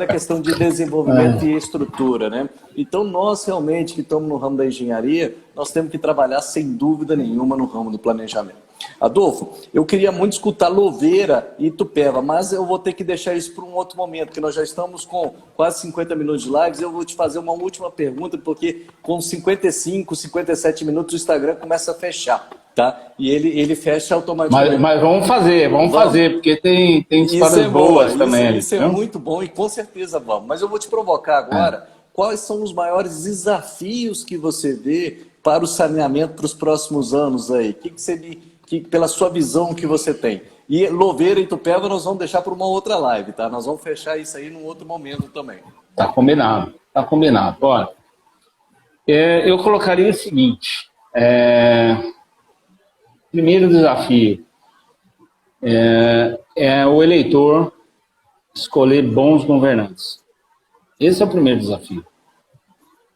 a questão de desenvolvimento e estrutura, né? Então, nós realmente que estamos no ramo da engenharia, nós temos que trabalhar sem dúvida nenhuma no ramo do planejamento. Adolfo, eu queria muito escutar Louveira e Itupeva, mas eu vou ter que deixar isso para um outro momento, porque nós já estamos com quase 50 minutos de lives. Eu vou te fazer uma última pergunta, porque com 55, 57 minutos o Instagram começa a fechar, tá? E ele fecha automaticamente. Mas vamos fazer, porque tem histórias boas também. Isso é muito bom e com certeza vamos. Mas eu vou te provocar agora, quais são os maiores desafios que você vê para o saneamento para os próximos anos aí? Que pela sua visão que você tem. E Louveira e Itupeva nós vamos deixar para uma outra live, tá? Nós vamos fechar isso aí num outro momento também. Tá combinado. Olha, eu colocaria o seguinte, primeiro desafio é o eleitor escolher bons governantes. Esse é o primeiro desafio,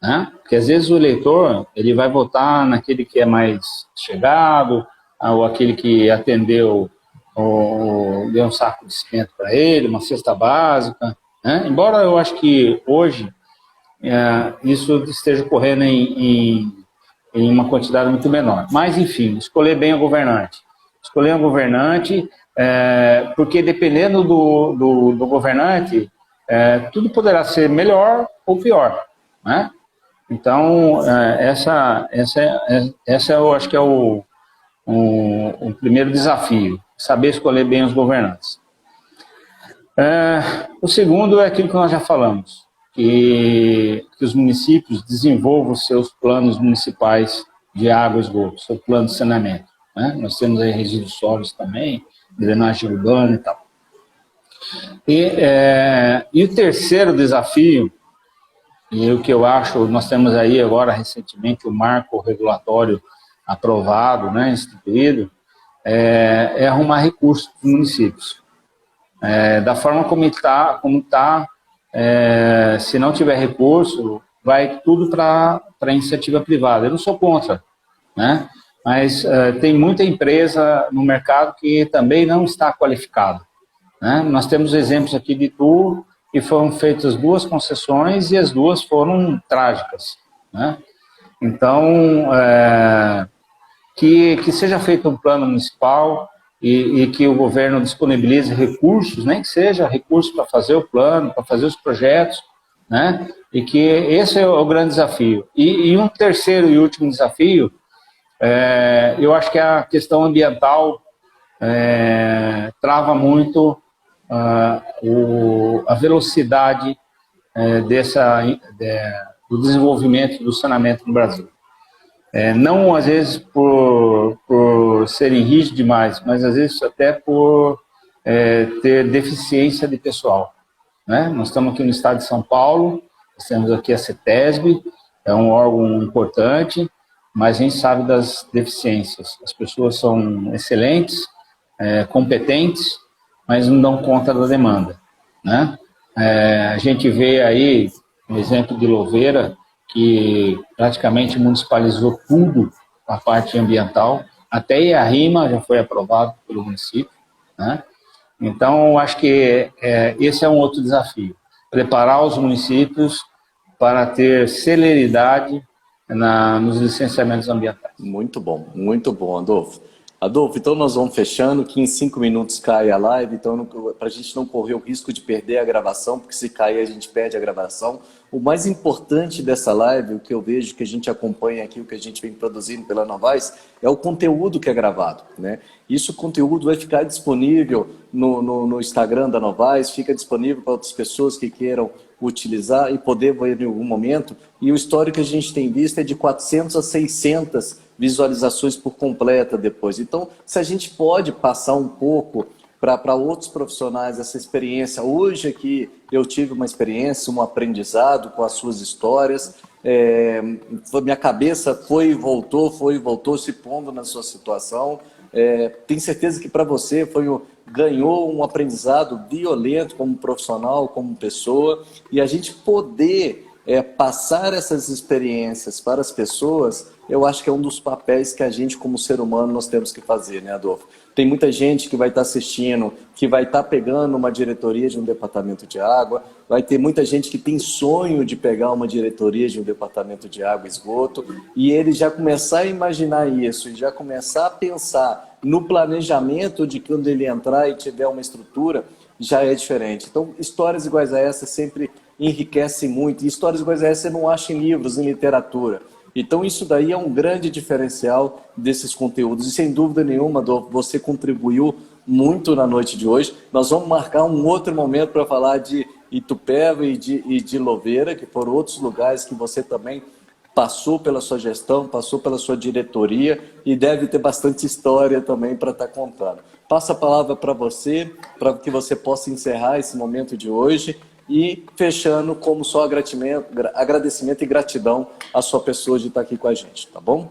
né? Porque às vezes o eleitor ele vai votar naquele que é mais chegado, ou aquele que atendeu, ou deu um saco de cimento para ele, uma cesta básica, né? Embora eu acho que hoje isso esteja ocorrendo em uma quantidade muito menor. Mas, enfim, escolher bem o governante. Escolher um governante, porque dependendo do governante, tudo poderá ser melhor ou pior, né? Então, essa eu acho que é o primeiro desafio, saber escolher bem os governantes. O segundo é aquilo que nós já falamos, que os municípios desenvolvam seus planos municipais de água e esgoto, seu plano de saneamento, né? Nós temos aí resíduos sólidos também, drenagem urbana e tal. E o terceiro desafio, e o que eu acho, nós temos aí agora recentemente o marco regulatório aprovado, né, instituído, é arrumar recursos para os municípios. Da forma como está, se não tiver recurso, vai tudo para a iniciativa privada. Eu não sou contra, né? Mas tem muita empresa no mercado que também não está qualificada, né? Nós temos exemplos aqui de Itu, que foram feitas 2 concessões e as 2 foram trágicas, né? Então, que seja feito um plano municipal e que o governo disponibilize recursos, nem que seja recursos para fazer o plano, para fazer os projetos, né? E que esse é o grande desafio. E um terceiro e último desafio, eu acho que a questão ambiental trava muito a velocidade do desenvolvimento do saneamento no Brasil. Não às vezes por serem rígidos demais, mas às vezes até por ter deficiência de pessoal, né? Nós estamos aqui no estado de São Paulo, nós temos aqui a CETESB, é um órgão importante, mas a gente sabe das deficiências. As pessoas são excelentes, competentes, mas não dão conta da demanda, né? A gente vê aí o exemplo de Louveira, que praticamente municipalizou tudo a parte ambiental, até IARIMA já foi aprovado pelo município, né? Então, acho que esse é um outro desafio, preparar os municípios para ter celeridade nos licenciamentos ambientais. Muito bom, Adolfo. Adolfo, então nós vamos fechando, que em 5 minutos cai a live, então para a gente não correr o risco de perder a gravação, porque se cair a gente perde a gravação. O mais importante dessa live, o que eu vejo que a gente acompanha aqui, o que a gente vem produzindo pela Novais, é o conteúdo que é gravado, né? Isso, o conteúdo vai ficar disponível no Instagram da Novais, fica disponível para outras pessoas que queiram utilizar e poder ver em algum momento. E o histórico que a gente tem visto é de 400 a 600 visualizações por completa depois. Então, se a gente pode passar um pouco para outros profissionais essa experiência. Hoje aqui eu tive uma experiência, um aprendizado com as suas histórias. Minha cabeça foi e voltou se pondo na sua situação. Tenho certeza que para você ganhou um aprendizado violento como profissional, como pessoa. E a gente poder passar essas experiências para as pessoas, eu acho que é um dos papéis que a gente, como ser humano, nós temos que fazer, né, Adolfo? Tem muita gente que vai estar assistindo, que vai estar pegando uma diretoria de um departamento de água, vai ter muita gente que tem sonho de pegar uma diretoria de um departamento de água e esgoto, e ele já começar a imaginar isso, e já começar a pensar no planejamento de quando ele entrar e tiver uma estrutura, já é diferente. Então, histórias iguais a essa sempre enriquecem muito, e histórias iguais a essa você não acha em livros, em literatura. Então, isso daí é um grande diferencial desses conteúdos. E, sem dúvida nenhuma, Adolfo, você contribuiu muito na noite de hoje. Nós vamos marcar um outro momento para falar de Itupeva e de Louveira, que foram outros lugares que você também passou pela sua gestão, passou pela sua diretoria e deve ter bastante história também para estar contando. Passo a palavra para você, para que você possa encerrar esse momento de hoje. E fechando como só agradecimento e gratidão à sua pessoa de estar aqui com a gente, tá bom?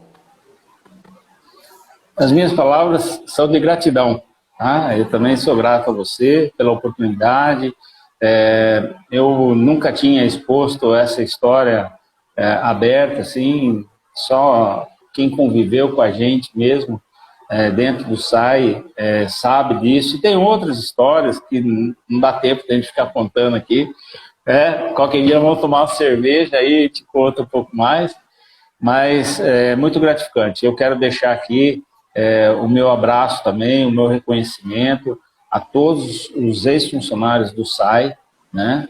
As minhas palavras são de gratidão, tá? Eu também sou grato a você pela oportunidade. Eu nunca tinha exposto essa história aberta, assim, só quem conviveu com a gente mesmo dentro do SAI sabe disso. E tem outras histórias que não dá tempo de a gente ficar contando aqui. Qualquer dia vamos tomar uma cerveja aí e te conta um pouco mais. Mas é muito gratificante. Eu quero deixar aqui o meu abraço também, o meu reconhecimento a todos os ex-funcionários do SAI, né,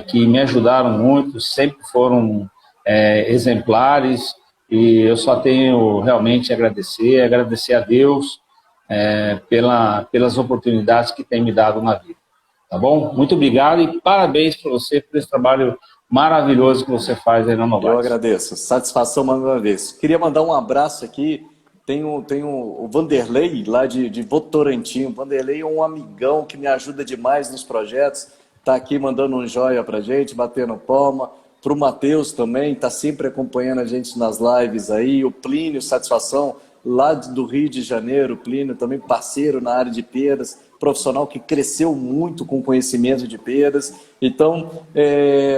que me ajudaram muito, sempre foram exemplares. E eu só tenho realmente a agradecer a Deus pelas oportunidades que tem me dado na vida. Tá bom? Muito obrigado e parabéns para você por esse trabalho maravilhoso que você faz aí na Novartis. Eu agradeço. Satisfação mais uma vez. Queria mandar um abraço aqui. Tem o Vanderlei, lá de Votorantim. O Vanderlei é um amigão que me ajuda demais nos projetos. Está aqui mandando um joia para a gente, batendo palma. Para o Matheus também, está sempre acompanhando a gente nas lives aí. O Plínio, satisfação, lá do Rio de Janeiro. O Plínio também parceiro na área de perdas, profissional que cresceu muito com conhecimento de perdas. Então,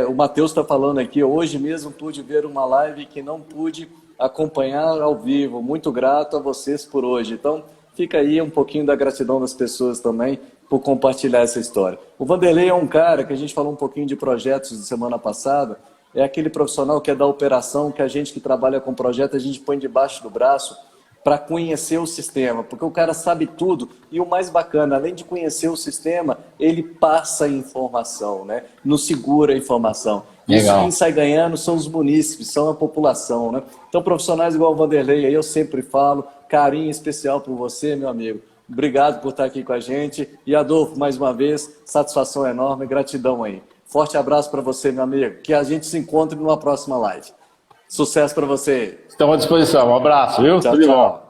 o Matheus está falando aqui, hoje mesmo pude ver uma live que não pude acompanhar ao vivo. Muito grato a vocês por hoje. Então, fica aí um pouquinho da gratidão das pessoas também por compartilhar essa história. O Vanderlei é um cara que a gente falou um pouquinho de projetos de semana passada, é aquele profissional que é da operação, que a gente que trabalha com projeto, a gente põe debaixo do braço para conhecer o sistema, porque o cara sabe tudo e o mais bacana, além de conhecer o sistema, ele passa a informação, né? Nos segura a informação. Legal. Isso quem sai ganhando são os munícipes, são a população, né? Então, profissionais igual o Vanderlei, aí eu sempre falo, carinho especial por você, meu amigo. Obrigado por estar aqui com a gente. E Adolfo, mais uma vez, satisfação enorme, gratidão aí. Forte abraço para você, meu amigo. Que a gente se encontre numa próxima live. Sucesso para você. Estamos à disposição. Um abraço, viu? Tchau, Tudo de tchau. bom.